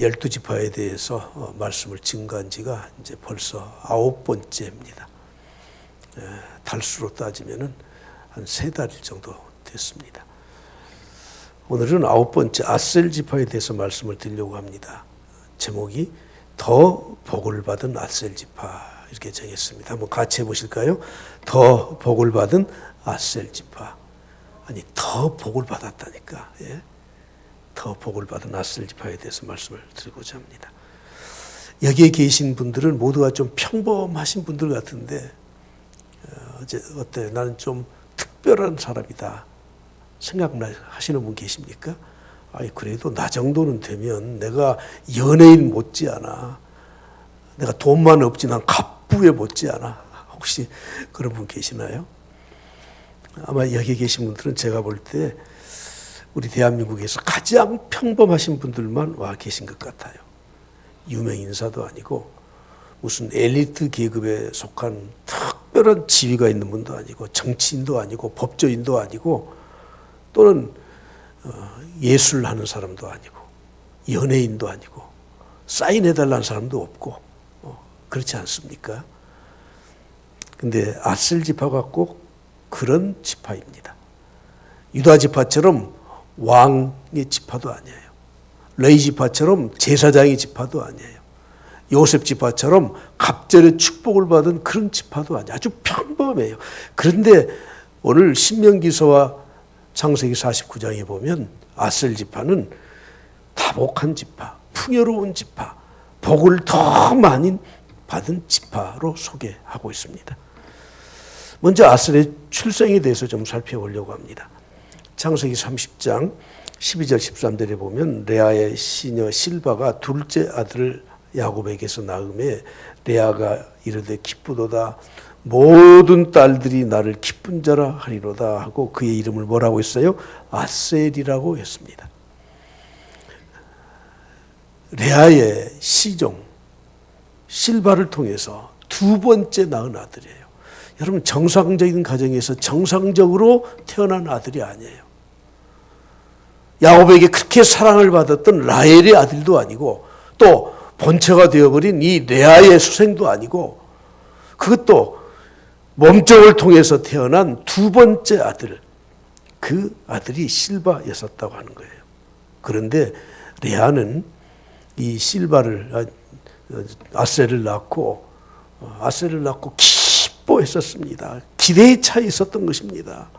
12지파에 대해서 말씀을 증거한 지가 이제 벌써 9번째입니다. 달수로 따지면은 한 3달 정도 됐습니다. 오늘은 9번째 아셀 지파에 대해서 말씀을 드리려고 합니다. 제목이 더 복을 받은 아셀 지파 이렇게 정했습니다. 한번 같이 해보실까요? 더 복을 받은 아셀 지파. 아니 더 복을 받았다니까. 예? 더 복을 받은 아셀 지파에 대해서 말씀을 드리고자 합니다. 여기에 계신 분들은 모두가 좀 평범하신 분들 같은데 어때요? 나는 좀 특별한 사람이다 생각하시는 분 계십니까? 아니 그래도 나 정도는 되면 내가 연예인 못지않아, 내가 돈만 없지 난 갑부에 못지않아. 혹시 그런 분 계시나요? 아마 여기 계신 분들은 제가 볼 때 우리 대한민국에서 가장 평범하신 분들만 와 계신 것 같아요. 유명 인사도 아니고 무슨 엘리트 계급에 속한 특별한 지위가 있는 분도 아니고 정치인도 아니고 법조인도 아니고 또는 예술하는 사람도 아니고 연예인도 아니고 사인해달라는 사람도 없고 그렇지 않습니까? 근데 아셀 지파가 꼭 그런 지파입니다. 유다 지파처럼 왕의 지파도 아니에요. 레위 지파처럼 제사장의 지파도 아니에요. 요셉 지파처럼 갑절의 축복을 받은 그런 지파도 아니에요. 아주 평범해요. 그런데 오늘 신명기서와 창세기 49장에 보면 아셀 지파는 다복한 지파, 풍요로운 지파, 복을 더 많이 받은 지파로 소개하고 있습니다. 먼저 아셀의 출생에 대해서 좀 살펴보려고 합니다. 창세기 30장 12절 13절에 보면 레아의 시녀 실바가 둘째 아들을 야곱에게서 낳음에 레아가 이르되 기쁘도다 모든 딸들이 나를 기쁜 자라 하리로다 하고 그의 이름을 뭐라고 했어요? 아셀이라고 했습니다. 레아의 시종 실바를 통해서 두 번째 낳은 아들이에요. 여러분 정상적인 가정에서 정상적으로 태어난 아들이 아니에요. 야곱에게 그렇게 사랑을 받았던 라헬의 아들도 아니고 또 본처가 되어버린 이 레아의 수생도 아니고 그것도 몸종을 통해서 태어난 두 번째 아들, 그 아들이 실바였었다고 하는 거예요. 그런데 레아는 이 실바를 아셀을 낳고 기뻐했었습니다. 기대에 차 있었던 것입니다.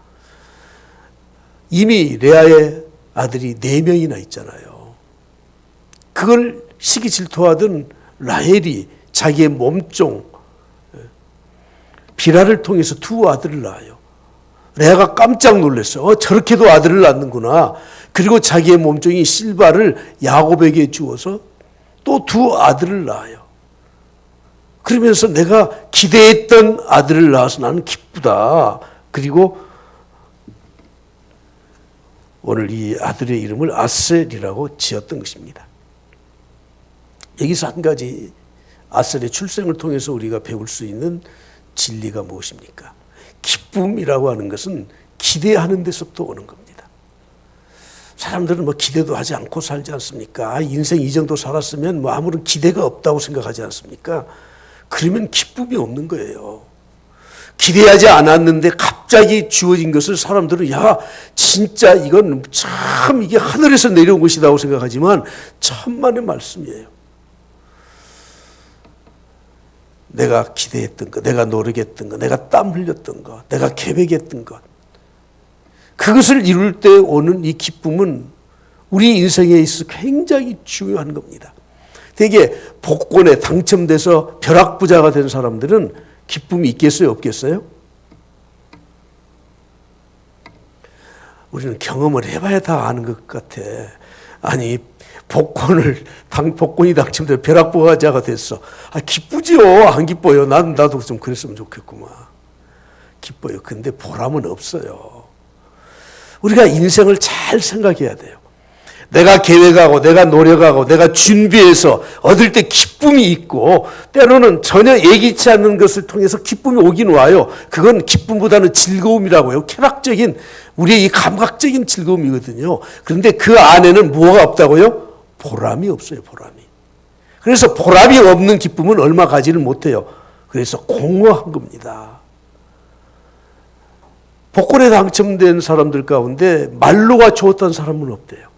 이미 레아의 아들이 4명이나 있잖아요. 그걸 시기 질투하던 라헬이 자기의 몸종 비라를 통해서 두 아들을 낳아요. 레아가 깜짝 놀랐어요. 저렇게도 아들을 낳는구나. 그리고 자기의 몸종인 실바를 야곱에게 주어서 또 두 아들을 낳아요. 그러면서 내가 기대했던 아들을 낳아서 나는 기쁘다. 그리고 오늘 이 아들의 이름을 아셀이라고 지었던 것입니다. 여기서 한 가지 아셀의 출생을 통해서 우리가 배울 수 있는 진리가 무엇입니까? 기쁨이라고 하는 것은 기대하는 데서부터 오는 겁니다. 사람들은 뭐 기대도 하지 않고 살지 않습니까? 인생 이 정도 살았으면 뭐 아무런 기대가 없다고 생각하지 않습니까? 그러면 기쁨이 없는 거예요. 기대하지 않았는데 갑자기 주어진 것을 사람들은 야 진짜 이건 참 이게 하늘에서 내려온 것이라고 생각하지만 천만의 말씀이에요. 내가 기대했던 것, 내가 노력했던 것, 내가 땀 흘렸던 것, 내가 계획했던 것, 그것을 이룰 때 오는 이 기쁨은 우리 인생에 있어 굉장히 중요한 겁니다. 되게 복권에 당첨돼서 벼락부자가 된 사람들은 기쁨이 있겠어요, 없겠어요? 우리는 경험을 해봐야 다 아는 것 같아. 아니 복권이 당첨돼서 벼락부자가 됐어. 기쁘지요? 안 기뻐요? 나도 좀 그랬으면 좋겠구만. 기뻐요. 근데 보람은 없어요. 우리가 인생을 잘 생각해야 돼요. 내가 계획하고 내가 노력하고 내가 준비해서 얻을 때 기쁨이 있고 때로는 전혀 예기치 않는 것을 통해서 기쁨이 오긴 와요. 그건 기쁨보다는 즐거움이라고요. 쾌락적인 우리의 이 감각적인 즐거움이거든요. 그런데 그 안에는 뭐가 없다고요? 보람이 없어요. 보람이. 그래서 보람이 없는 기쁨은 얼마 가지를 못해요. 그래서 공허한 겁니다. 복권에 당첨된 사람들 가운데 말로가 좋았던 사람은 없대요.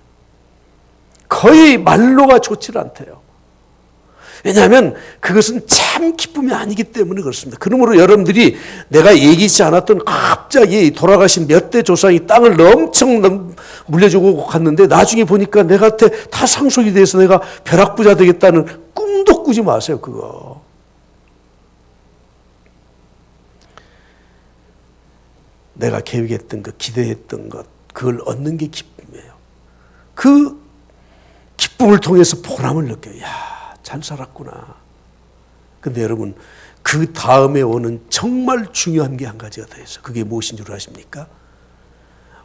거의 말로가 좋지 않대요. 왜냐하면 그것은 참 기쁨이 아니기 때문에 그렇습니다. 그러므로 여러분들이 내가 예기치 않았던 갑자기 돌아가신 몇 대 조상이 땅을 엄청 물려주고 갔는데 나중에 보니까 내한테 다 상속이 돼서 내가 벼락부자 되겠다는 꿈도 꾸지 마세요. 그거. 내가 계획했던 것, 기대했던 것, 그걸 얻는 게 기쁨이에요. 그 기쁨을 통해서 보람을 느껴요. 야, 잘 살았구나. 근데 여러분, 그 다음에 오는 정말 중요한 게 한 가지가 더 있어요. 그게 무엇인 줄 아십니까?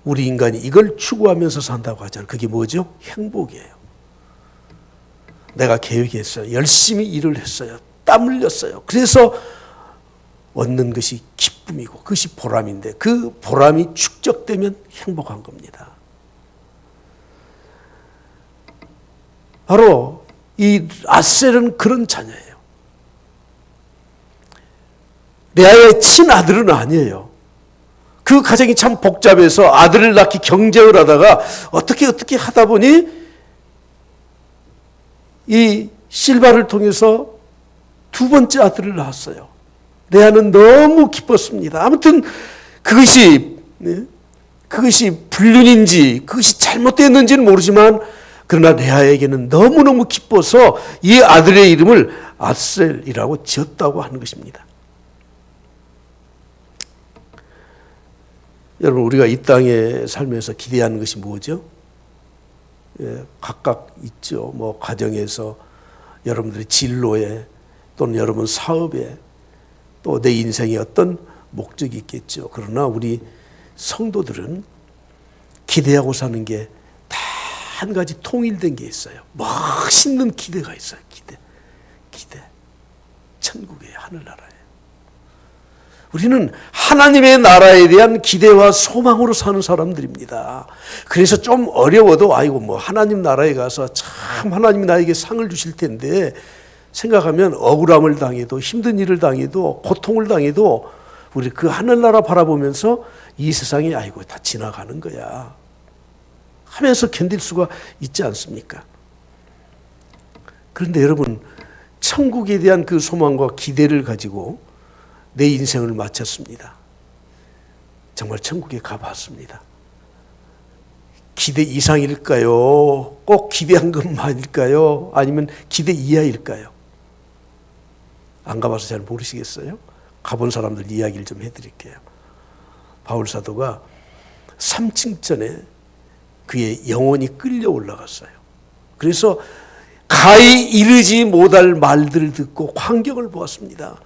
우리 인간이 이걸 추구하면서 산다고 하잖아요. 그게 뭐죠? 행복이에요. 내가 계획했어요. 열심히 일을 했어요. 땀 흘렸어요. 그래서 얻는 것이 기쁨이고 그것이 보람인데 그 보람이 축적되면 행복한 겁니다. 바로 이 아셀은 그런 자녀예요. 레아의 친아들은 아니에요. 그 가정이 참 복잡해서 아들을 낳기 경쟁을 하다가 어떻게 하다 보니 이 실바를 통해서 두 번째 아들을 낳았어요. 레아는 너무 기뻤습니다. 아무튼 그것이 불륜인지 그것이 잘못됐는지는 모르지만 그러나 레아에게는 너무너무 기뻐서 이 아들의 이름을 아셀이라고 지었다고 하는 것입니다. 여러분, 우리가 이 땅에 살면서 기대하는 것이 뭐죠? 각각 있죠. 뭐 가정에서, 여러분들의 진로에, 또는 여러분 사업에, 또 내 인생에 어떤 목적이 있겠죠. 그러나 우리 성도들은 기대하고 사는 게 다 한 가지 통일된 게 있어요. 멋있는 기대가 있어요. 기대. 천국의 하늘나라에. 우리는 하나님의 나라에 대한 기대와 소망으로 사는 사람들입니다. 그래서 좀 어려워도 아이고 뭐 하나님 나라에 가서 참 하나님이 나에게 상을 주실 텐데 생각하면 억울함을 당해도 힘든 일을 당해도 고통을 당해도 우리 그 하늘나라 바라보면서 이 세상에 아이고 다 지나가는 거야 하면서 견딜 수가 있지 않습니까? 그런데 여러분, 천국에 대한 그 소망과 기대를 가지고 내 인생을 마쳤습니다. 정말 천국에 가봤습니다. 기대 이상일까요? 꼭 기대한 것만일까요? 아니면 기대 이하일까요? 안 가봐서 잘 모르시겠어요? 가본 사람들 이야기를 좀 해드릴게요. 바울 사도가 3층전에 그의 영혼이 끌려 올라갔어요. 그래서 가히 이르지 못할 말들을 듣고 광경을 보았습니다.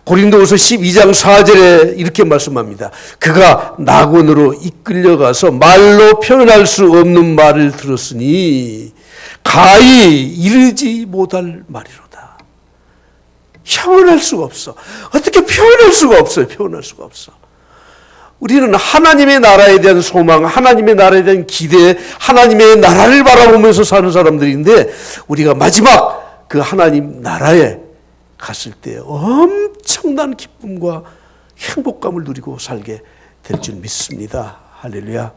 고린도후서 12장 4절에 이렇게 말씀합니다. 그가 낙원으로 이끌려가서 말로 표현할 수 없는 말을 들었으니 가히 이르지 못할 말이로다. 표현할 수가 없어. 어떻게 표현할 수가 없어요. 표현할 수가 없어. 우리는 하나님의 나라에 대한 소망, 하나님의 나라에 대한 기대, 하나님의 나라를 바라보면서 사는 사람들인데 우리가 마지막 그 하나님 나라에 갔을 때 엄청난 기쁨과 행복감을 누리고 살게 될 줄 믿습니다. 할렐루야.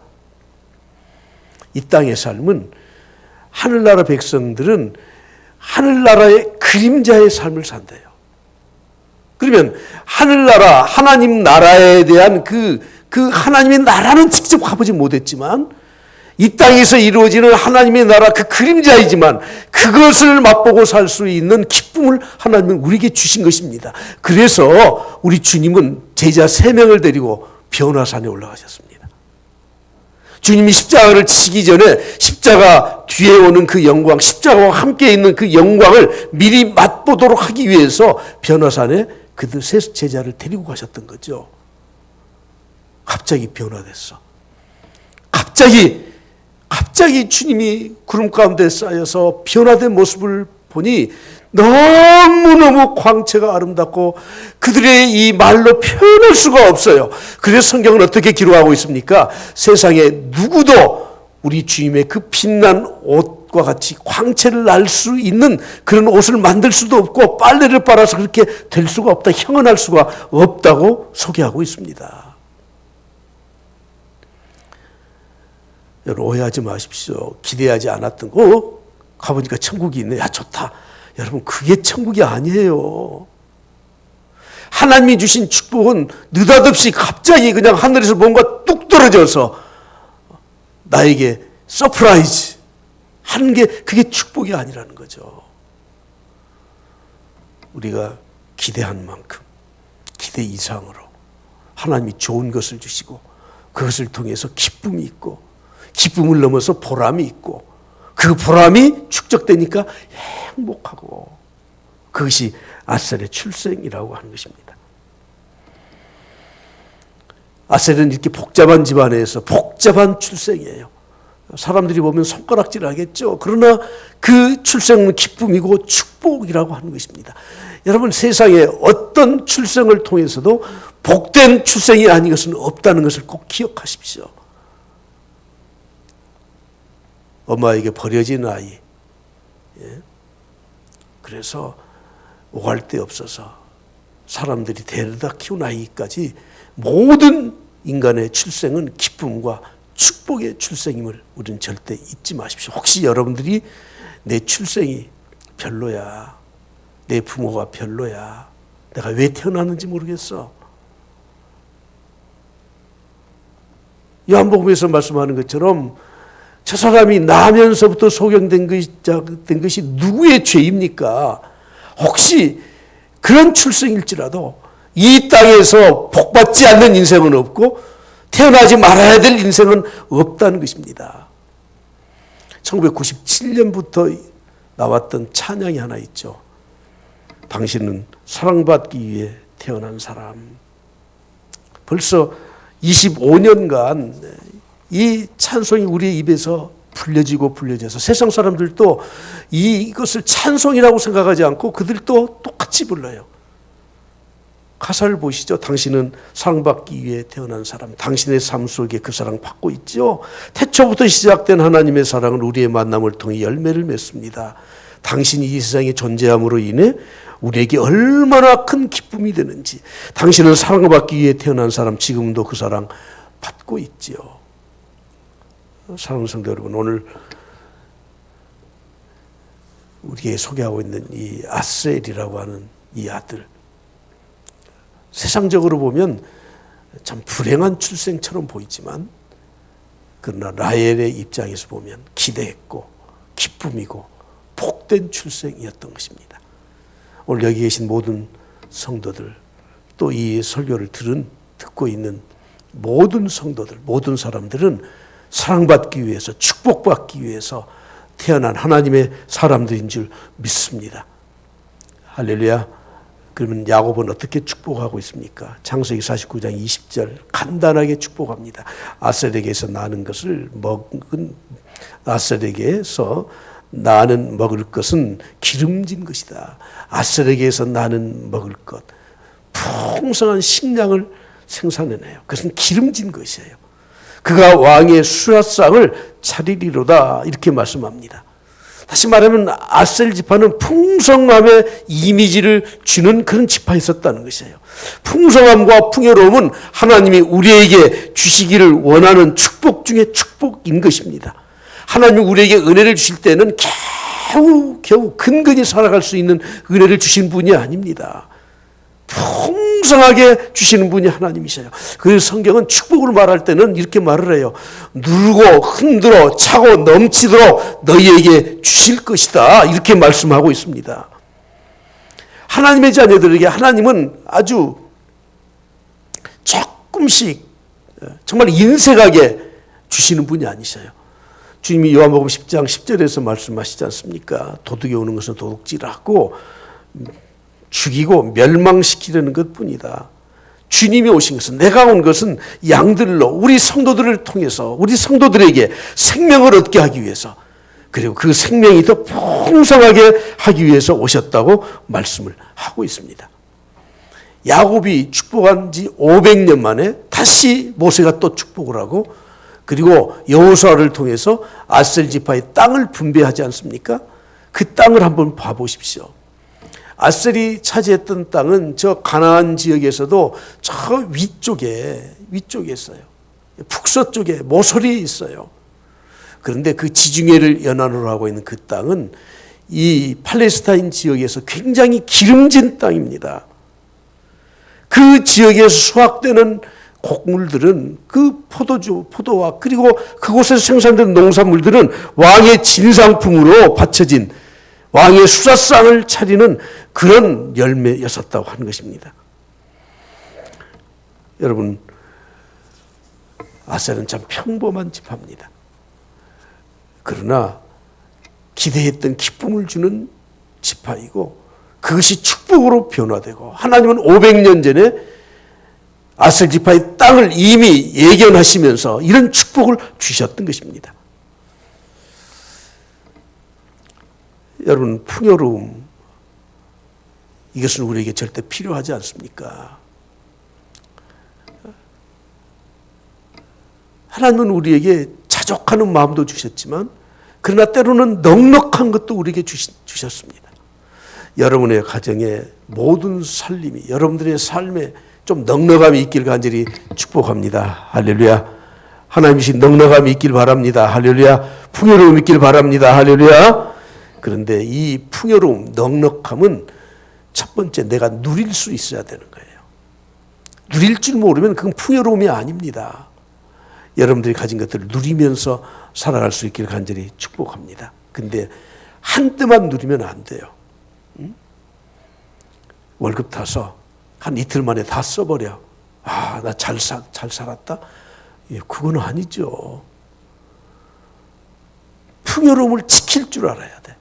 이 땅의 삶은 하늘나라 백성들은 하늘나라의 그림자의 삶을 산대요. 그러면 하늘나라, 하나님 나라에 대한 그 하나님의 나라는 직접 가보지 못했지만 이 땅에서 이루어지는 하나님의 나라 그 그림자이지만 그것을 맛보고 살 수 있는 기쁨을 하나님은 우리에게 주신 것입니다. 그래서 우리 주님은 제자 3명을 데리고 변화산에 올라가셨습니다. 주님이 십자가를 지시기 전에 십자가 뒤에 오는 그 영광, 십자가와 함께 있는 그 영광을 미리 맛보도록 하기 위해서 변화산에 그들 세 제자를 데리고 가셨던 거죠. 갑자기 변화됐어. 갑자기 주님이 구름 가운데 쌓여서 변화된 모습을 보니 너무너무 광채가 아름답고 그들의 이 말로 표현할 수가 없어요. 그래서 성경은 어떻게 기록하고 있습니까? 세상에 누구도 우리 주님의 그 빛난 옷, 옷과 같이 광채를 날 수 있는 그런 옷을 만들 수도 없고 빨래를 빨아서 그렇게 될 수가 없다, 형언할 수가 없다고 소개하고 있습니다. 여러분 오해하지 마십시오. 기대하지 않았던 거 가보니까 천국이 있네. 야 좋다. 여러분 그게 천국이 아니에요. 하나님이 주신 축복은 느닷없이 갑자기 그냥 하늘에서 뭔가 뚝 떨어져서 나에게 서프라이즈 하는 게 그게 축복이 아니라는 거죠. 우리가 기대한 만큼 기대 이상으로 하나님이 좋은 것을 주시고 그것을 통해서 기쁨이 있고 기쁨을 넘어서 보람이 있고 그 보람이 축적되니까 행복하고 그것이 아셀의 출생이라고 하는 것입니다. 아셀은 이렇게 복잡한 집안에서 복잡한 출생이에요. 사람들이 보면 손가락질 하겠죠. 그러나 그 출생은 기쁨이고 축복이라고 하는 것입니다. 여러분 세상에 어떤 출생을 통해서도 복된 출생이 아닌 것은 없다는 것을 꼭 기억하십시오. 엄마에게 버려진 아이, 그래서 오갈 데 없어서 사람들이 데려다 키운 아이까지 모든 인간의 출생은 기쁨과 축복의 출생임을 우리는 절대 잊지 마십시오. 혹시 여러분들이 내 출생이 별로야, 내 부모가 별로야, 내가 왜 태어났는지 모르겠어. 요한복음에서 말씀하는 것처럼 저 사람이 나면서부터 소경된 것이 누구의 죄입니까? 혹시 그런 출생일지라도 이 땅에서 복받지 않는 인생은 없고 태어나지 말아야 될 인생은 없다는 것입니다. 1997년부터 나왔던 찬양이 하나 있죠. 당신은 사랑받기 위해 태어난 사람. 벌써 25년간 이 찬송이 우리의 입에서 불려져서 세상 사람들도 이것을 찬송이라고 생각하지 않고 그들도 똑같이 불러요. 가사를 보시죠. 당신은 사랑받기 위해 태어난 사람, 당신의 삶 속에 그 사랑 받고 있죠. 태초부터 시작된 하나님의 사랑은 우리의 만남을 통해 열매를 맺습니다. 당신이 이 세상에 존재함으로 인해 우리에게 얼마나 큰 기쁨이 되는지, 당신은 사랑받기 위해 태어난 사람, 지금도 그 사랑 받고 있지요. 사랑하는 성도 여러분, 오늘 우리에게 소개하고 있는 이 아셀이라고 하는 이 아들, 세상적으로 보면 참 불행한 출생처럼 보이지만 그러나 라헬의 입장에서 보면 기대했고 기쁨이고 복된 출생이었던 것입니다. 오늘 여기 계신 모든 성도들, 또 이 설교를 듣고 있는 모든 성도들, 모든 사람들은 사랑받기 위해서, 축복받기 위해서 태어난 하나님의 사람들인 줄 믿습니다. 할렐루야. 그러면 야곱은 어떻게 축복하고 있습니까? 창세기 49장 20절 간단하게 축복합니다. 아셀에게서 나는 것을 먹은, 아셀에게서 나는 먹을 것은 기름진 것이다. 아셀에게서 나는 먹을 것, 풍성한 식량을 생산해내요. 그것은 기름진 것이에요. 그가 왕의 수라상을 차리리로다, 이렇게 말씀합니다. 다시 말하면 아셀 지파는 풍성함의 이미지를 주는 그런 지파였었다는 것이에요. 풍성함과 풍요로움은 하나님이 우리에게 주시기를 원하는 축복 중에 축복인 것입니다. 하나님이 우리에게 은혜를 주실 때는 겨우 근근히 살아갈 수 있는 은혜를 주신 분이 아닙니다. 풍성하게 주시는 분이 하나님이셔요. 그래서 성경은 축복을 말할 때는 이렇게 말을 해요. 누르고 흔들어 차고 넘치도록 너희에게 주실 것이다, 이렇게 말씀하고 있습니다. 하나님의 자녀들에게 하나님은 아주 조금씩 정말 인색하게 주시는 분이 아니셔요. 주님이 요한복음 10장 10절에서 말씀하시지 않습니까? 도둑이 오는 것은 도둑질하고 죽이고 멸망시키려는 것뿐이다. 주님이 오신 것은, 내가 온 것은 양들로 우리 성도들을 통해서 우리 성도들에게 생명을 얻게 하기 위해서, 그리고 그 생명이 더 풍성하게 하기 위해서 오셨다고 말씀을 하고 있습니다. 야곱이 축복한 지 500년 만에 다시 모세가 또 축복을 하고 그리고 여호수아를 통해서 아셀 지파의 땅을 분배하지 않습니까? 그 땅을 한번 봐보십시오. 아셀이 차지했던 땅은 저 가나안 지역에서도 저 위쪽에 있어요. 북서쪽에 모서리에 있어요. 그런데 그 지중해를 연안으로 하고 있는 그 땅은 이 팔레스타인 지역에서 굉장히 기름진 땅입니다. 그 지역에서 수확되는 곡물들은 그 포도와 그리고 그곳에서 생산된 농산물들은 왕의 진상품으로 바쳐진 왕의 수사상을 차리는 그런 열매였었다고 하는 것입니다. 여러분, 아셀은 참 평범한 지파입니다. 그러나 기대했던 기쁨을 주는 지파이고 그것이 축복으로 변화되고 하나님은 500년 전에 아셀 지파의 땅을 이미 예견하시면서 이런 축복을 주셨던 것입니다. 여러분, 풍요로움, 이것은 우리에게 절대 필요하지 않습니까? 하나님은 우리에게 자족하는 마음도 주셨지만 그러나 때로는 넉넉한 것도 우리에게 주셨습니다. 여러분의 가정의 모든 살림이, 여러분들의 삶에 좀 넉넉함이 있길 간절히 축복합니다. 할렐루야. 하나님이신 넉넉함이 있길 바랍니다. 할렐루야. 풍요로움이 있길 바랍니다. 할렐루야. 그런데 이 풍요로움, 넉넉함은 첫 번째 내가 누릴 수 있어야 되는 거예요. 누릴 줄 모르면 그건 풍요로움이 아닙니다. 여러분들이 가진 것들을 누리면서 살아갈 수 있길 간절히 축복합니다. 근데 한때만 누리면 안 돼요. 월급 타서 한 이틀 만에 다 써버려. 아, 나 잘 살았다? 예, 그건 아니죠. 풍요로움을 지킬 줄 알아야 돼.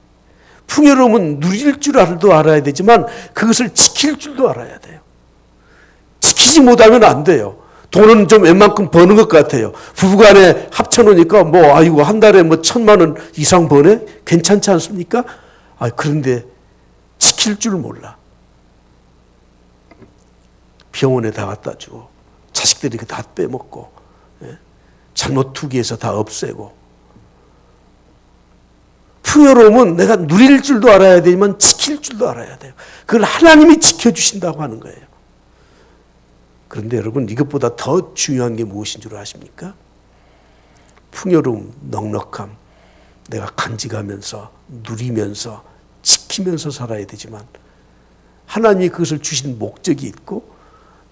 풍요로움은 누릴 줄 알아야 되지만 그것을 지킬 줄도 알아야 돼요. 지키지 못하면 안 돼요. 돈은 좀 웬만큼 버는 것 같아요. 부부간에 합쳐놓으니까 아이고 한 달에 1,000만 원 이상 버네? 괜찮지 않습니까? 그런데 지킬 줄 몰라. 병원에 다 갖다 주고 자식들이 다 빼먹고 잘못 투기해서 다 없애고. 풍요로움은 내가 누릴 줄도 알아야 되지만 지킬 줄도 알아야 돼요. 그걸 하나님이 지켜주신다고 하는 거예요. 그런데 여러분, 이것보다 더 중요한 게 무엇인 줄 아십니까? 풍요로움, 넉넉함, 내가 간직하면서 누리면서 지키면서 살아야 되지만 하나님이 그것을 주신 목적이 있고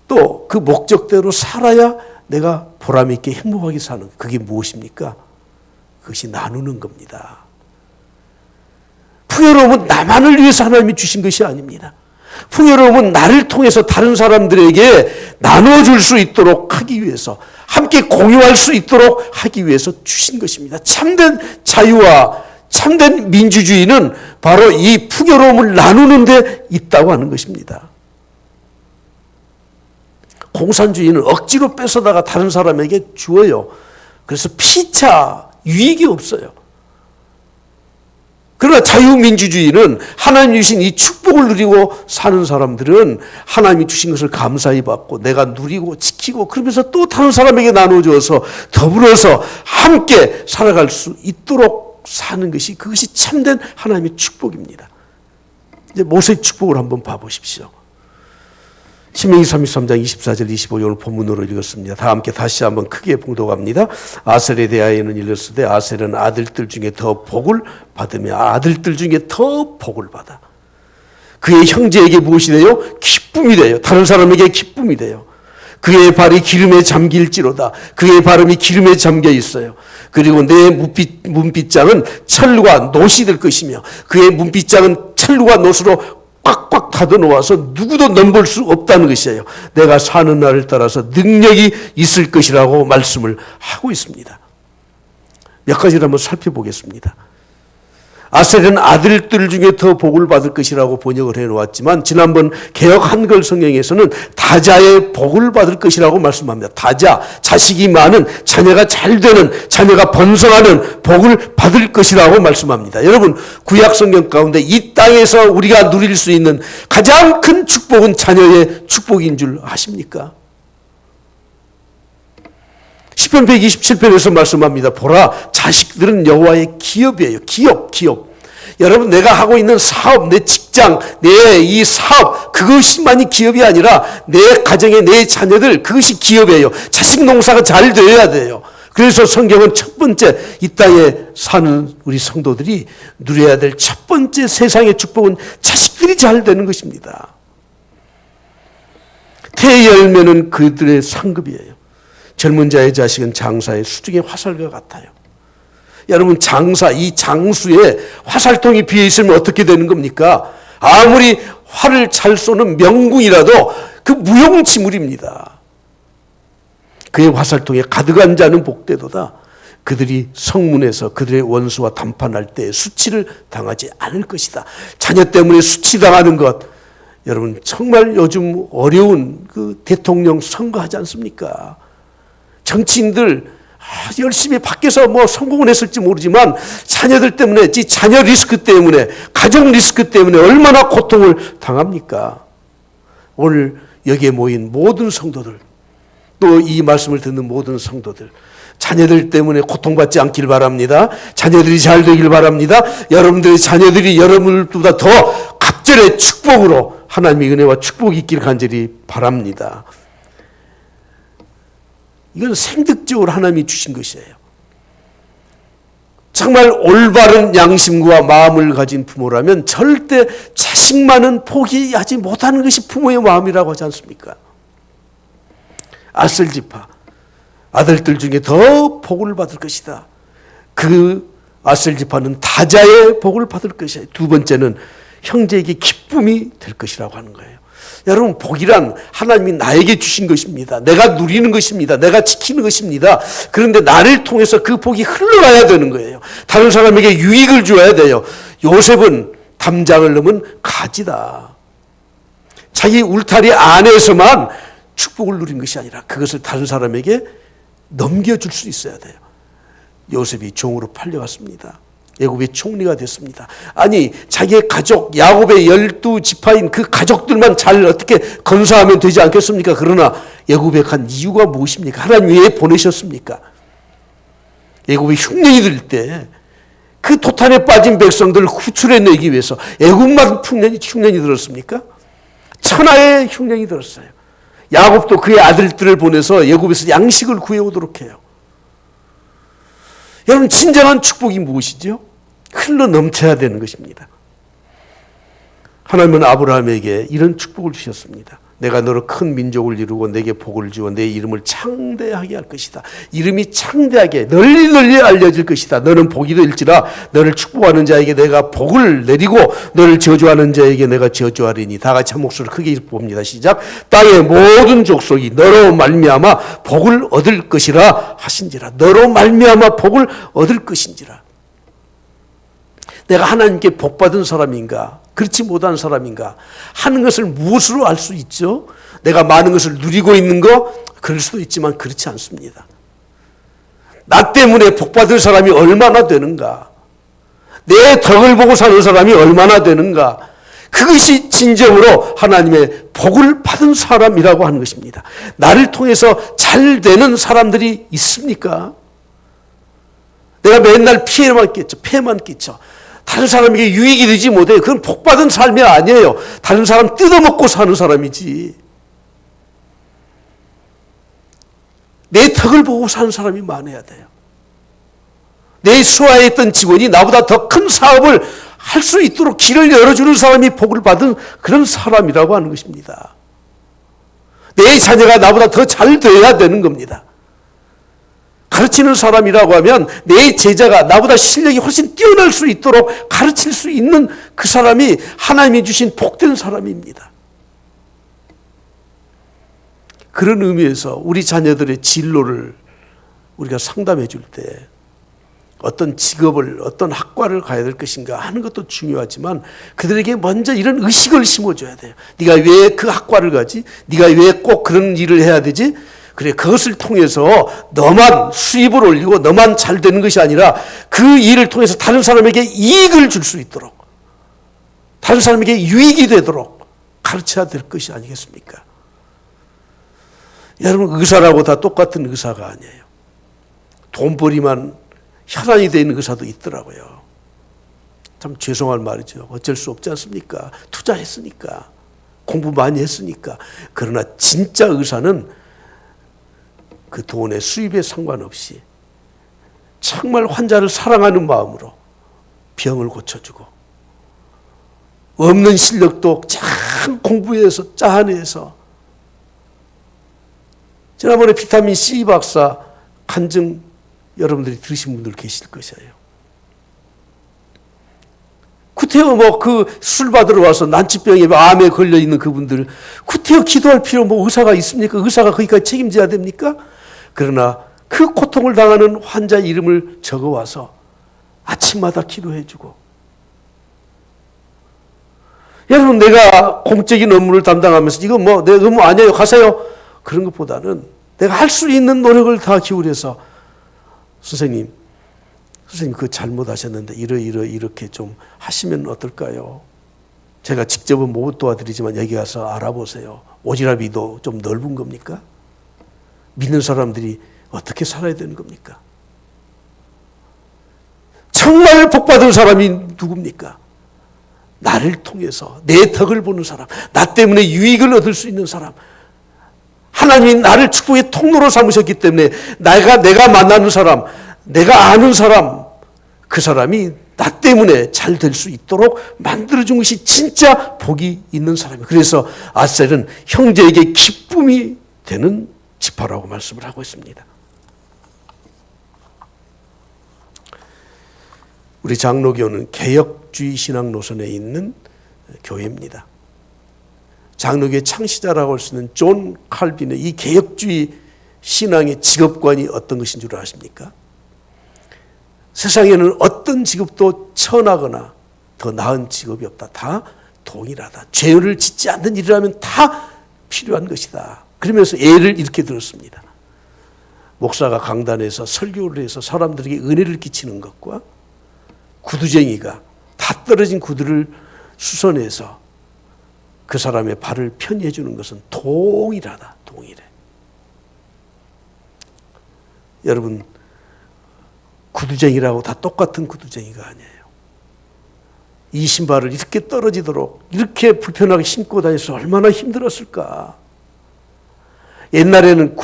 또 그 목적대로 살아야 내가 보람 있게 행복하게 사는 거예요. 그게 무엇입니까? 그것이 나누는 겁니다. 풍요로움은 나만을 위해서 하나님이 주신 것이 아닙니다. 풍요로움은 나를 통해서 다른 사람들에게 나눠줄 수 있도록 하기 위해서, 함께 공유할 수 있도록 하기 위해서 주신 것입니다. 참된 자유와 참된 민주주의는 바로 이 풍요로움을 나누는 데 있다고 하는 것입니다. 공산주의는 억지로 뺏어다가 다른 사람에게 주어요. 그래서 피차 유익이 없어요. 그러나 자유민주주의는 하나님이 주신 이 축복을 누리고 사는 사람들은 하나님이 주신 것을 감사히 받고 내가 누리고 지키고 그러면서 또 다른 사람에게 나눠줘서 더불어서 함께 살아갈 수 있도록 사는 것이, 그것이 참된 하나님의 축복입니다. 이제 모세의 축복을 한번 봐보십시오. 신명기 33장 24절 25절 오늘 본문으로 읽었습니다. 다 함께 다시 한번 크게 봉독합니다. 아셀에 대하여는 이르시되 아셀은 아들들 중에 더 복을 받으며 아들들 중에 더 복을 받아. 그의 형제에게 무엇이 돼요? 기쁨이 돼요. 다른 사람에게 기쁨이 돼요. 그의 발이 기름에 잠길지로다. 그의 발음이 기름에 잠겨 있어요. 그리고 내 문빗장은 철과 놋이 될 것이며 그의 문빗장은 철과 놋으로 꽉꽉 닫아 놓아서 누구도 넘볼 수 없다는 것이에요. 내가 사는 날을 따라서 능력이 있을 것이라고 말씀을 하고 있습니다. 몇 가지를 한번 살펴보겠습니다. 아셀은 아들들 중에 더 복을 받을 것이라고 번역을 해놓았지만 지난번 개역 한글 성경에서는 다자의 복을 받을 것이라고 말씀합니다. 다자, 자식이 많은, 자녀가 잘 되는, 자녀가 번성하는 복을 받을 것이라고 말씀합니다. 여러분, 구약 성경 가운데 이 땅에서 우리가 누릴 수 있는 가장 큰 축복은 자녀의 축복인 줄 아십니까? 시편 127편에서 말씀합니다. 보라, 자식들은 여호와의 기업이에요. 기업. 여러분, 내가 하고 있는 사업, 내 직장, 내 이 사업, 그것만이 기업이 아니라 내 가정의 내 자녀들, 그것이 기업이에요. 자식 농사가 잘 되어야 돼요. 그래서 성경은 첫 번째 이 땅에 사는 우리 성도들이 누려야 될 첫 번째 세상의 축복은 자식들이 잘 되는 것입니다. 태의 열매는 그들의 상급이에요. 젊은 자의 자식은 장사의 수중의 화살과 같아요. 여러분, 이 장수에 화살통이 비어 있으면 어떻게 되는 겁니까? 아무리 활을 잘 쏘는 명궁이라도 그 무용지물입니다. 그의 화살통에 가득한 자는 복되도다. 그들이 성문에서 그들의 원수와 담판할 때 수치를 당하지 않을 것이다. 자녀 때문에 수치당하는 것, 여러분 정말 요즘 어려운 그 대통령 선거하지 않습니까? 정치인들 열심히 밖에서 뭐 성공을 했을지 모르지만 자녀들 때문에, 자녀 리스크 때문에, 가정 리스크 때문에 얼마나 고통을 당합니까? 오늘 여기에 모인 모든 성도들, 또 이 말씀을 듣는 모든 성도들, 자녀들 때문에 고통받지 않길 바랍니다. 자녀들이 잘 되길 바랍니다. 여러분들의 자녀들이 여러분들보다 더 갑절의 축복으로 하나님의 은혜와 축복이 있길 간절히 바랍니다. 이건 생득적으로 하나님이 주신 것이에요. 정말 올바른 양심과 마음을 가진 부모라면 절대 자식만은 포기하지 못하는 것이 부모의 마음이라고 하지 않습니까? 아셀지파, 아들들 중에 더 복을 받을 것이다. 그 아셀지파는 다자의 복을 받을 것이에요. 두 번째는 형제에게 기쁨이 될 것이라고 하는 거예요. 여러분, 복이란 하나님이 나에게 주신 것입니다. 내가 누리는 것입니다. 내가 지키는 것입니다. 그런데 나를 통해서 그 복이 흘러가야 되는 거예요. 다른 사람에게 유익을 줘야 돼요. 요셉은 담장을 넘은 가지다. 자기 울타리 안에서만 축복을 누린 것이 아니라 그것을 다른 사람에게 넘겨줄 수 있어야 돼요. 요셉이 종으로 팔려갔습니다. 애굽의 총리가 됐습니다. 아니, 자기의 가족, 야곱의 12지파인 그 가족들만 잘 어떻게 건사하면 되지 않겠습니까? 그러나 애굽에 간 이유가 무엇입니까? 하나님 왜 보내셨습니까? 애굽에 흉년이 들 때 그 도탄에 빠진 백성들을 구출해내기 위해서 애굽만 흉년이 들었습니까? 천하의 흉년이 들었어요. 야곱도 그의 아들들을 보내서 애굽에서 양식을 구해오도록 해요. 여러분, 진정한 축복이 무엇이죠? 흘러 넘쳐야 되는 것입니다. 하나님은 아브라함에게 이런 축복을 주셨습니다. 내가 너로 큰 민족을 이루고 내게 복을 주어 내 이름을 창대하게 할 것이다. 이름이 창대하게 널리 알려질 것이다. 너는 복이 될지라 너를 축복하는 자에게 내가 복을 내리고 너를 저주하는 자에게 내가 저주하리니. 다 같이 한 목소리를 크게 봅니다. 시작. 땅의 모든 족속이 너로 말미암아 복을 얻을 것이라 하신지라. 너로 말미암아 복을 얻을 것인지라. 내가 하나님께 복받은 사람인가? 그렇지 못한 사람인가? 하는 것을 무엇으로 알 수 있죠? 내가 많은 것을 누리고 있는 거? 그럴 수도 있지만 그렇지 않습니다. 나 때문에 복받을 사람이 얼마나 되는가? 내 덕을 보고 사는 사람이 얼마나 되는가? 그것이 진정으로 하나님의 복을 받은 사람이라고 하는 것입니다. 나를 통해서 잘 되는 사람들이 있습니까? 내가 맨날 피해만 끼쳐. 다른 사람에게 유익이 되지 못해요. 그건 복받은 삶이 아니에요. 다른 사람 뜯어먹고 사는 사람이지. 내 덕을 보고 사는 사람이 많아야 돼요. 내 수하에 있던 직원이 나보다 더 큰 사업을 할 수 있도록 길을 열어주는 사람이 복을 받은 그런 사람이라고 하는 것입니다. 내 자녀가 나보다 더 잘 돼야 되는 겁니다. 가르치는 사람이라고 하면 내 제자가 나보다 실력이 훨씬 뛰어날 수 있도록 가르칠 수 있는 그 사람이 하나님이 주신 복된 사람입니다. 그런 의미에서 우리 자녀들의 진로를 우리가 상담해 줄 때 어떤 직업을, 어떤 학과를 가야 될 것인가 하는 것도 중요하지만 그들에게 먼저 이런 의식을 심어줘야 돼요. 네가 왜 그 학과를 가지? 네가 왜 꼭 그런 일을 해야 되지? 그래, 그것을 통해서 너만 수입을 올리고 너만 잘 되는 것이 아니라 그 일을 통해서 다른 사람에게 이익을 줄 수 있도록, 다른 사람에게 유익이 되도록 가르쳐야 될 것이 아니겠습니까? 여러분, 의사라고 다 똑같은 의사가 아니에요. 돈벌이만 혈안이 되는 의사도 있더라고요. 참 죄송한 말이죠. 어쩔 수 없지 않습니까? 투자했으니까, 공부 많이 했으니까. 그러나 진짜 의사는 그 돈의 수입에 상관없이 정말 환자를 사랑하는 마음으로 병을 고쳐주고, 없는 실력도 참 공부해서 짜내서, 지난번에 비타민 C 박사 간증 여러분들이 들으신 분들 계실 것이에요. 구태여 그 술 받으러 와서 난치병에 암에 걸려 있는 그분들 구태여 기도할 필요 의사가 있습니까? 의사가 거기까지 책임져야 됩니까? 그러나 그 고통을 당하는 환자 이름을 적어와서 아침마다 기도해주고, 여러분 내가 공적인 업무를 담당하면서 이거 내 업무 아니에요 가세요 그런 것보다는 내가 할 수 있는 노력을 다 기울여서 선생님 그거 잘못하셨는데 이렇게 좀 하시면 어떨까요? 제가 직접은 못 도와드리지만 여기 가서 알아보세요. 오지랖이도 좀 넓은 겁니까? 믿는 사람들이 어떻게 살아야 되는 겁니까? 정말 복받은 사람이 누굽니까? 나를 통해서 내 덕을 보는 사람, 나 때문에 유익을 얻을 수 있는 사람, 하나님이 나를 축복의 통로로 삼으셨기 때문에 내가 만나는 사람, 내가 아는 사람, 그 사람이 나 때문에 잘 될 수 있도록 만들어준 것이 진짜 복이 있는 사람이에요. 그래서 아셀은 형제에게 기쁨이 되는 지파라고 말씀을 하고 있습니다. 우리 장로교는 개혁주의 신앙 노선에 있는 교회입니다. 장로교의 창시자라고 할 수 있는 존 칼빈의 이 개혁주의 신앙의 직업관이 어떤 것인 줄 아십니까? 세상에는 어떤 직업도 천하거나 더 나은 직업이 없다. 다 동일하다. 죄를 짓지 않는 일이라면 다 필요한 것이다. 그러면서 예를 이렇게 들었습니다. 목사가 강단에서 설교를 해서 사람들에게 은혜를 끼치는 것과 구두쟁이가 다 떨어진 구두를 수선해서 그 사람의 발을 편히해 주는 것은 동일하다. 동일해. 여러분, 구두쟁이라고 다 똑같은 구두쟁이가 아니에요. 이 신발을 이렇게 떨어지도록 이렇게 불편하게 신고 다녀서 얼마나 힘들었을까. 옛날에는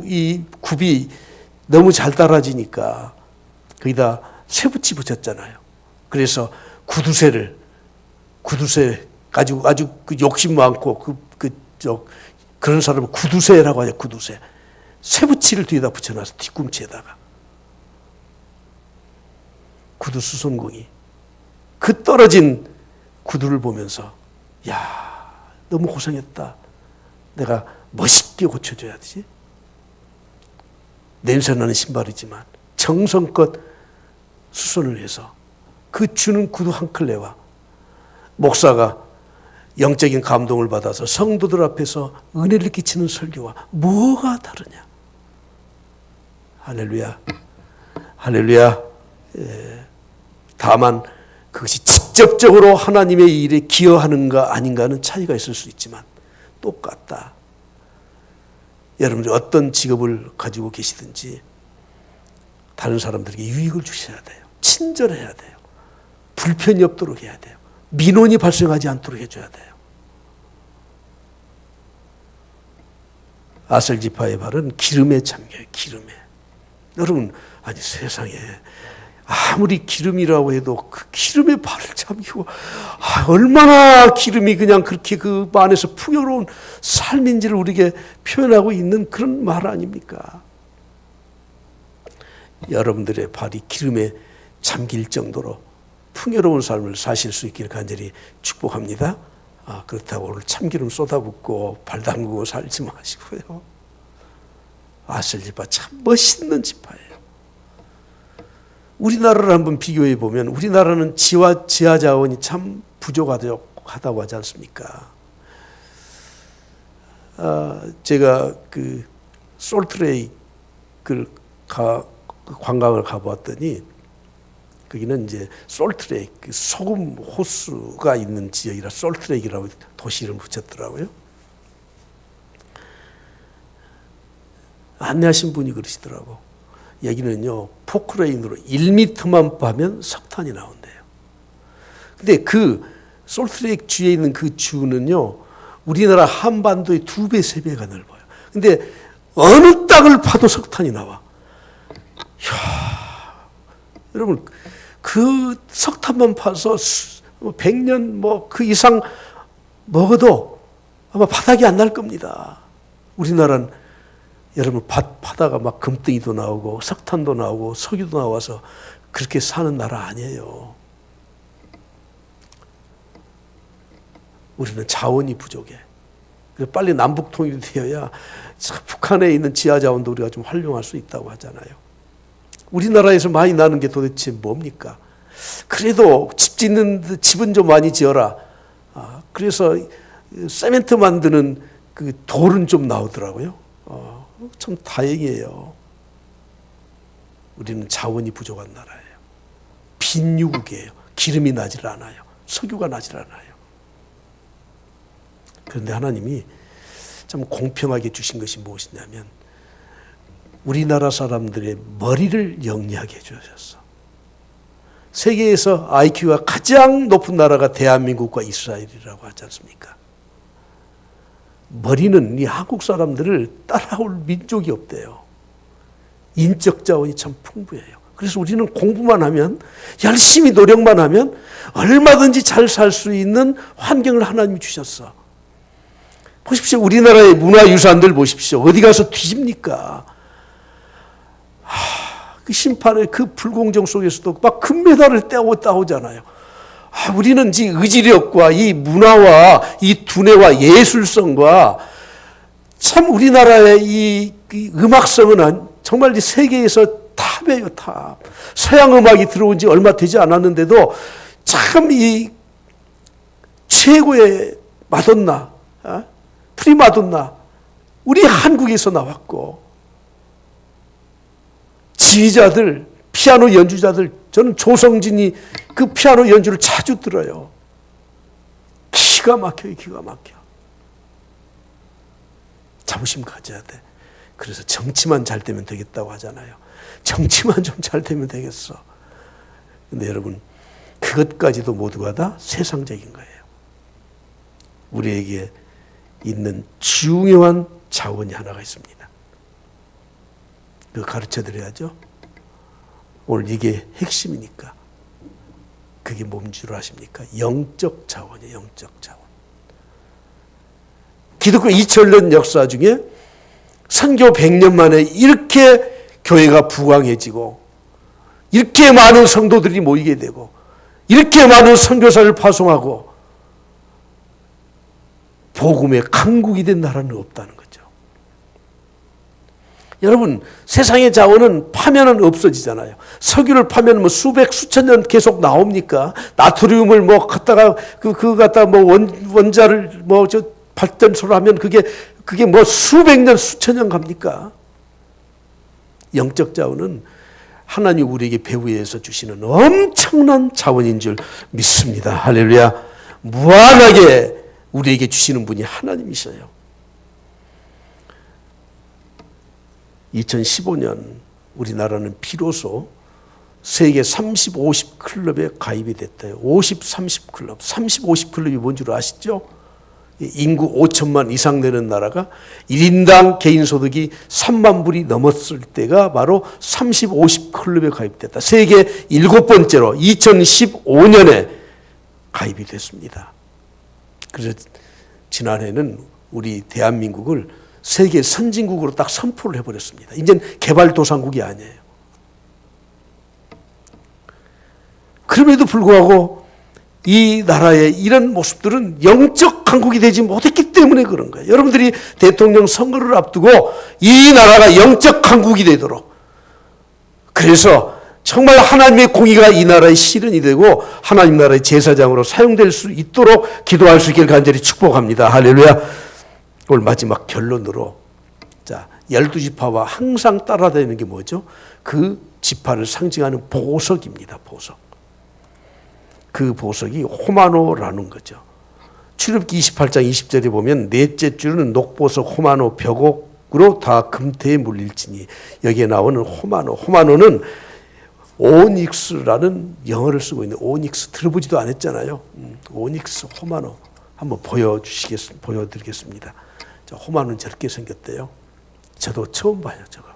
이 굽이 너무 잘 따라지니까 거기다 쇠붙이 붙였잖아요. 그래서 구두쇠 가지고 아주 욕심 많고 그런 사람은 구두쇠라고 하죠. 구두쇠. 쇠붙이를 뒤에다 붙여놔서 뒤꿈치에다가. 구두 수선공이 그 떨어진 구두를 보면서 야, 너무 고생했다. 내가 멋있게 고쳐줘야지. 냄새나는 신발이지만 정성껏 수선을 해서 그 주는 구두 한 클레와 목사가 영적인 감동을 받아서 성도들 앞에서 은혜를 끼치는 설교와 뭐가 다르냐. 할렐루야. 할렐루야. 다만 그것이 직접적으로 하나님의 일에 기여하는가 아닌가는 차이가 있을 수 있지만 똑같다. 여러분들 어떤 직업을 가지고 계시든지 다른 사람들에게 유익을 주셔야 돼요. 친절해야 돼요. 불편이 없도록 해야 돼요. 민원이 발생하지 않도록 해줘야 돼요. 아셀 지파의 발은 기름에 잠겨요. 기름에. 여러분, 아니 세상에 아무리 기름이라고 해도 그 기름에 발을 잠기고 얼마나 기름이 그냥 그렇게 그 안에서 풍요로운 삶인지를 우리에게 표현하고 있는 그런 말 아닙니까? 여러분들의 발이 기름에 잠길 정도로 풍요로운 삶을 사실 수 있기를 간절히 축복합니다. 그렇다고 오늘 참기름 쏟아붓고 발 담그고 살지 마시고요. 아셀 지파 참 멋있는 지파예요. 우리나라를 한번 비교해 보면 우리나라는 지하 자원이 참 부족하다고 하지 않습니까? 제가 그 솔트레이크를 관광을 가보았더니 거기는 이제 솔트레이크 소금 호수가 있는 지역이라 솔트레이크라고 도시 이름 붙였더라고요. 안내하신 분이 그러시더라고. 여기는요, 포크레인으로 1m만 파면 석탄이 나온대요. 근데 그 솔트레이크 주에 있는 그 주는요, 우리나라 한반도의 2배, 3배가 넓어요. 근데 어느 땅을 파도 석탄이 나와. 이야, 여러분, 그 석탄만 파서 100년 뭐 그 이상 먹어도 아마 바닥이 안 날 겁니다. 우리나라는 여러분 파다가 막 금덩이도 나오고 석탄도 나오고 석유도 나와서 그렇게 사는 나라 아니에요. 우리는 자원이 부족해. 빨리 남북 통일이 되어야 북한에 있는 지하 자원도 우리가 좀 활용할 수 있다고 하잖아요. 우리나라에서 많이 나는 게 도대체 뭡니까? 그래도 집 짓는 집은 좀 많이 지어라. 그래서 세멘트 만드는 그 돌은 좀 나오더라고요. 참 다행이에요. 우리는 자원이 부족한 나라예요. 빈유국이에요. 기름이 나질 않아요. 석유가 나질 않아요. 그런데 하나님이 참 공평하게 주신 것이 무엇이냐면 우리나라 사람들의 머리를 영리하게 해주셨어. 세계에서 IQ가 가장 높은 나라가 대한민국과 이스라엘이라고 하지 않습니까? 머리는 이 한국 사람들을 따라올 민족이 없대요. 인적 자원이 참 풍부해요. 그래서 우리는 공부만 하면, 열심히 노력만 하면 얼마든지 잘 살 수 있는 환경을 하나님이 주셨어. 보십시오. 우리나라의 문화유산들 보십시오. 어디 가서 뒤집니까? 그 심판의 그 불공정 속에서도 막 금메달을 따오잖아요. 우리는 이 의지력과 이 문화와 이 두뇌와 예술성과 참 우리나라의 이 음악성은 정말 이 세계에서 탑이에요, 탑. 서양 음악이 들어온 지 얼마 되지 않았는데도 참 이 최고의 마돈나, 프리마돈나, 우리 한국에서 나왔고, 지휘자들, 피아노 연주자들, 저는 조성진이 그 피아노 연주를 자주 들어요. 기가 막혀요, 기가 막혀. 자부심 가져야 돼. 그래서 정치만 잘 되면 되겠다고 하잖아요. 정치만 좀 잘 되면 되겠어. 근데 여러분, 그것까지도 모두가 다 세상적인 거예요. 우리에게 있는 중요한 자원이 하나가 있습니다. 그거 가르쳐 드려야죠. 오늘 이게 핵심이니까. 그게 뭔 줄 아십니까? 영적 자원이에요. 영적 자원. 기독교 2000년 역사 중에 선교 100년 만에 이렇게 교회가 부강해지고 이렇게 많은 성도들이 모이게 되고 이렇게 많은 선교사를 파송하고 복음의 강국이 된 나라는 없다는 거죠. 여러분, 세상의 자원은 파면은 없어지잖아요. 석유를 파면 뭐 수백, 수천 년 계속 나옵니까? 나트륨을 뭐 갖다가 갖다가 뭐 원자를 뭐 저 발전소를 하면 그게 뭐 수백 년, 수천 년 갑니까? 영적 자원은 하나님 우리에게 배후에서 주시는 엄청난 자원인 줄 믿습니다. 할렐루야. 무한하게 우리에게 주시는 분이 하나님이셔요. 2015년 우리나라는 비로소 세계 30, 50 클럽에 가입이 됐대요. 50, 30 클럽. 30, 50 클럽이 뭔 줄 아시죠? 인구 5천만 이상 되는 나라가 1인당 개인 소득이 3만 불이 넘었을 때가 바로 30, 50 클럽에 가입됐다. 세계 7번째로 2015년에 가입이 됐습니다. 그래서 지난해는 우리 대한민국을 세계 선진국으로 딱 선포를 해버렸습니다. 이제는 개발도상국이 아니에요. 그럼에도 불구하고 이 나라의 이런 모습들은 영적 강국이 되지 못했기 때문에 그런 거예요. 여러분들이 대통령 선거를 앞두고 이 나라가 영적 강국이 되도록, 그래서 정말 하나님의 공의가 이 나라의 실현이 되고 하나님 나라의 제사장으로 사용될 수 있도록 기도할 수 있기를 간절히 축복합니다. 할렐루야. 오늘 마지막 결론으로, 자, 12지파와 항상 따라다니는 게 뭐죠? 그 지파를 상징하는 보석입니다. 보석. 그 보석이 호마노라는 거죠. 출애굽기 28장 20절에 보면 넷째 줄은 녹보석, 호마노, 벽옥, 그로 다 금태에 물릴지니. 여기에 나오는 호마노는 오닉스라는 영어를 쓰고 있는, 오닉스 들어보지도 않았잖아요. 오닉스 호마노 한번 보여드리겠습니다. 자, 호마노는 저렇게 생겼대요. 저도 처음 봐요, 저거.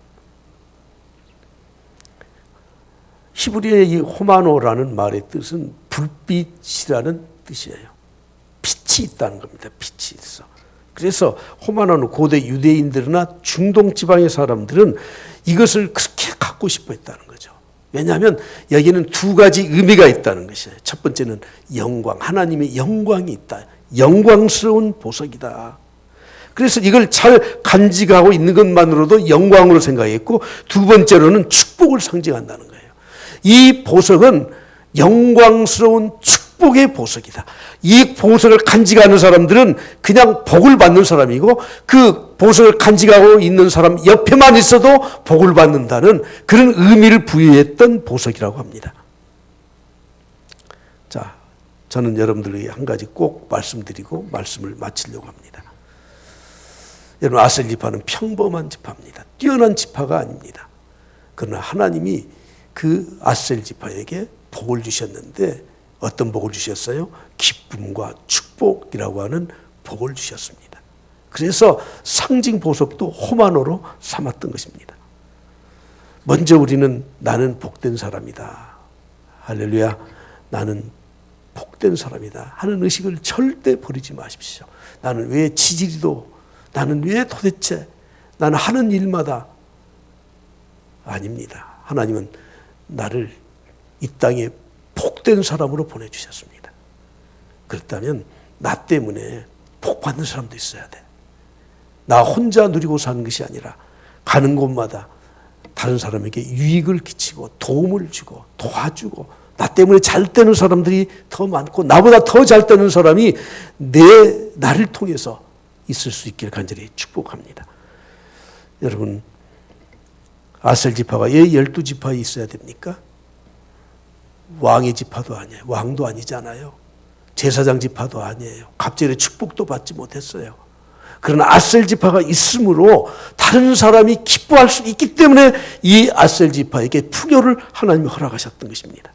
히브리의 이 호마노라는 말의 뜻은 불빛이라는 뜻이에요. 빛이 있다는 겁니다. 빛이 있어. 그래서 호마노는 고대 유대인들이나 중동 지방의 사람들은 이것을 그렇게 갖고 싶어 했다는 거죠. 왜냐하면 여기는 두 가지 의미가 있다는 것이에요. 첫 번째는 영광, 하나님의 영광이 있다. 영광스러운 보석이다. 그래서 이걸 잘 간직하고 있는 것만으로도 영광으로 생각했고, 두 번째로는 축복을 상징한다는 거예요. 이 보석은 영광스러운 축복의 보석이다. 이 보석을 간직하는 사람들은 그냥 복을 받는 사람이고, 그 보석을 간직하고 있는 사람 옆에만 있어도 복을 받는다는 그런 의미를 부여했던 보석이라고 합니다. 자, 저는 여러분들에게 한 가지 꼭 말씀드리고 말씀을 마치려고 합니다. 여러분, 아셀 지파는 평범한 지파입니다. 뛰어난 지파가 아닙니다. 그러나 하나님이 그 아셀 지파에게 복을 주셨는데, 어떤 복을 주셨어요? 기쁨과 축복이라고 하는 복을 주셨습니다. 그래서 상징 보석도 호마노로 삼았던 것입니다. 먼저 우리는 나는 복된 사람이다. 할렐루야. 나는 복된 사람이다 하는 의식을 절대 버리지 마십시오. 나는 왜 나는 왜 도대체 나는 하는 일마다 아닙니다. 하나님은 나를 이 땅에 복된 사람으로 보내주셨습니다. 그렇다면 나 때문에 복 받는 사람도 있어야 돼. 나 혼자 누리고 사는 것이 아니라 가는 곳마다 다른 사람에게 유익을 끼치고 도움을 주고 도와주고, 나 때문에 잘 되는 사람들이 더 많고 나보다 더 잘 되는 사람이 나를 통해서 있을 수 있기를 간절히 축복합니다. 여러분, 아셀 지파가 왜 12지파에 있어야 됩니까? 왕의 지파도 아니에요. 왕도 아니잖아요. 제사장 지파도 아니에요. 갑절의 축복도 받지 못했어요. 그러나 아셀 지파가 있으므로 다른 사람이 기뻐할 수 있기 때문에 이 아셀 지파에게 풍요를 하나님이 허락하셨던 것입니다.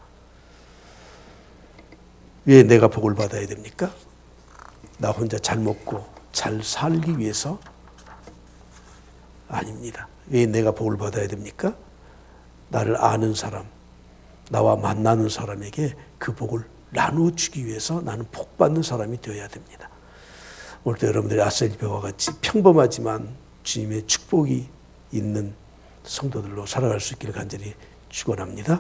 왜 내가 복을 받아야 됩니까? 나 혼자 잘 먹고 잘 살기 위해서 아닙니다. 왜 내가 복을 받아야 됩니까? 나를 아는 사람, 나와 만나는 사람에게 그 복을 나누어 주기 위해서 나는 복 받는 사람이 되어야 됩니다. 오늘도 여러분들이 아셀 지파와 같이 평범하지만 주님의 축복이 있는 성도들로 살아갈 수 있기를 간절히 축원합니다.